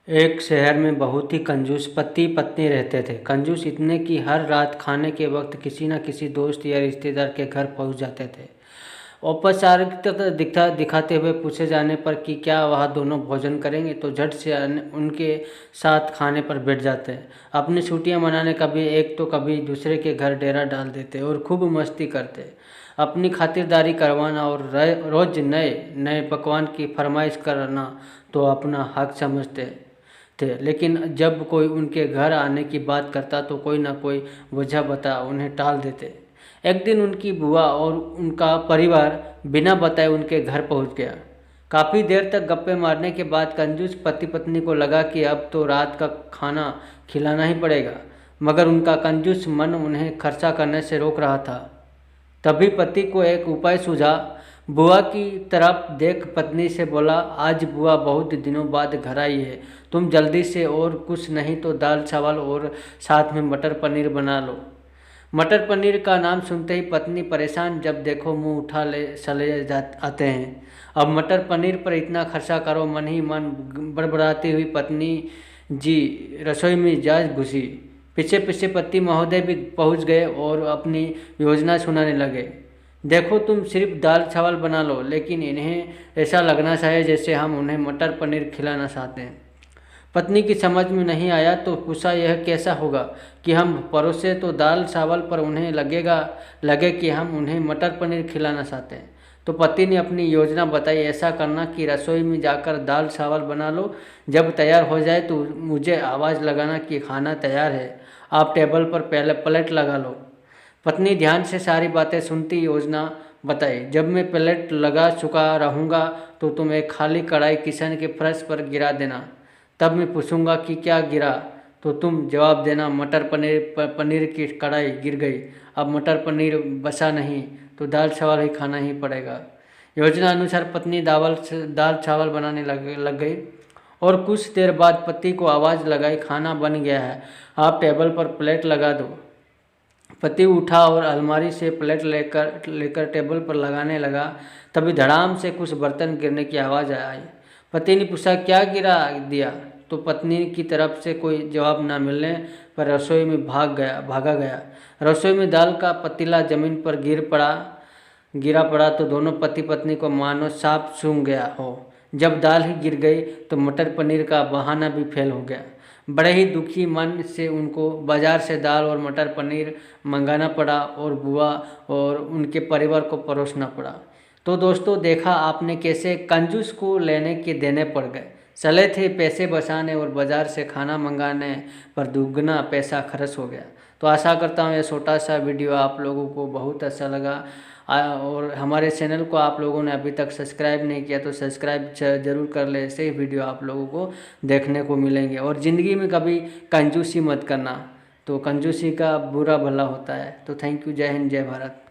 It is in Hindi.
एक शहर में बहुत ही कंजूस पति पत्नी रहते थे। कंजूस इतने कि हर रात खाने के वक्त किसी न किसी दोस्त या रिश्तेदार के घर पहुंच जाते थे। औपचारिकता दिखाते हुए पूछे जाने पर कि क्या वह दोनों भोजन करेंगे तो झट से उनके साथ खाने पर बैठ जाते। अपनी छुट्टियां मनाने कभी एक तो कभी दूसरे के घर डेरा डाल देते और खूब मस्ती करते। अपनी खातिरदारी करवाना और रोज नए नए पकवान की फरमाइश करना तो अपना हक समझते थे, लेकिन जब कोई उनके घर आने की बात करता तो कोई ना कोई वजह बता उन्हें टाल देते। एक दिन उनकी बुआ और उनका परिवार बिना बताए उनके घर पहुंच गया। काफ़ी देर तक गप्पे मारने के बाद कंजूस पति पत्नी को लगा कि अब तो रात का खाना खिलाना ही पड़ेगा, मगर उनका कंजूस मन उन्हें खर्चा करने से रोक रहा था। तभी पति को एक उपाय सूझा। बुआ की तरफ देख पत्नी से बोला, आज बुआ बहुत दिनों बाद घर आई है, तुम जल्दी से और कुछ नहीं तो दाल चावल और साथ में मटर पनीर बना लो। मटर पनीर का नाम सुनते ही पत्नी परेशान, जब देखो मुंह उठा ले चले आते हैं। अब मटर पनीर पर इतना खर्चा करो, मन ही मन बड़बड़ाती हुई पत्नी जी रसोई में जा घुसी। पीछे पीछे पति महोदय भी पहुंच गए और अपनी योजना सुनाने लगे। देखो, तुम सिर्फ दाल चावल बना लो, लेकिन इन्हें ऐसा लगना चाहिए जैसे हम उन्हें मटर पनीर खिलाना चाहते हैं। पत्नी की समझ में नहीं आया तो पूछा, यह कैसा होगा कि हम परोसे तो दाल चावल पर उन्हें लगे कि हम उन्हें मटर पनीर खिलाना चाहते हैं। तो पति ने अपनी योजना बताई, ऐसा करना कि रसोई में जाकर दाल चावल बना लो, जब तैयार हो जाए तो मुझे आवाज़ लगाना कि खाना तैयार है, आप टेबल पर पहले प्लेट लगा लो। पत्नी ध्यान से सारी बातें सुनती योजना बताई, जब मैं प्लेट लगा चुका रहूँगा तो तुम एक खाली कढ़ाई किचन के फर्श पर गिरा देना। तब मैं पूछूंगा कि क्या गिरा तो तुम जवाब देना, मटर पनीर की कढ़ाई गिर गई। अब मटर पनीर बचा नहीं तो दाल चावल ही खाना ही पड़ेगा। योजना अनुसार पत्नी दाल चावल बनाने लग गई और कुछ देर बाद पति को आवाज़ लगाई, खाना बन गया है, आप टेबल पर प्लेट लगा दो। पति उठा और अलमारी से प्लेट लेकर टेबल पर लगाने लगा। तभी धड़ाम से कुछ बर्तन गिरने की आवाज़ आई। पति ने पूछा, क्या गिरा दिया? तो पत्नी की तरफ से कोई जवाब न मिलने पर रसोई में भागा गया। रसोई में दाल का पतीला जमीन पर गिरा पड़ा तो दोनों पति पत्नी को मानो सांप सूंघ गया हो। जब दाल ही गिर गई तो मटर पनीर का बहाना भी फेल हो गया। बड़े ही दुखी मन से उनको बाजार से दाल और मटर पनीर मंगाना पड़ा और बुआ और उनके परिवार को परोसना पड़ा। तो दोस्तों, देखा आपने कैसे कंजूस को लेने के देने पड़ गए। चले थे पैसे बचाने और बाज़ार से खाना मंगाने पर दुगना पैसा खर्च हो गया। तो आशा करता हूँ यह छोटा सा वीडियो आप लोगों को बहुत अच्छा लगा। और हमारे चैनल को आप लोगों ने अभी तक सब्सक्राइब नहीं किया तो सब्सक्राइब ज़रूर कर ले, ऐसे ही वीडियो आप लोगों को देखने को मिलेंगे। और ज़िंदगी में कभी कंजूसी मत करना, तो कंजूसी का बुरा भला होता है। तो थैंक यू, जय हिंद, जय भारत।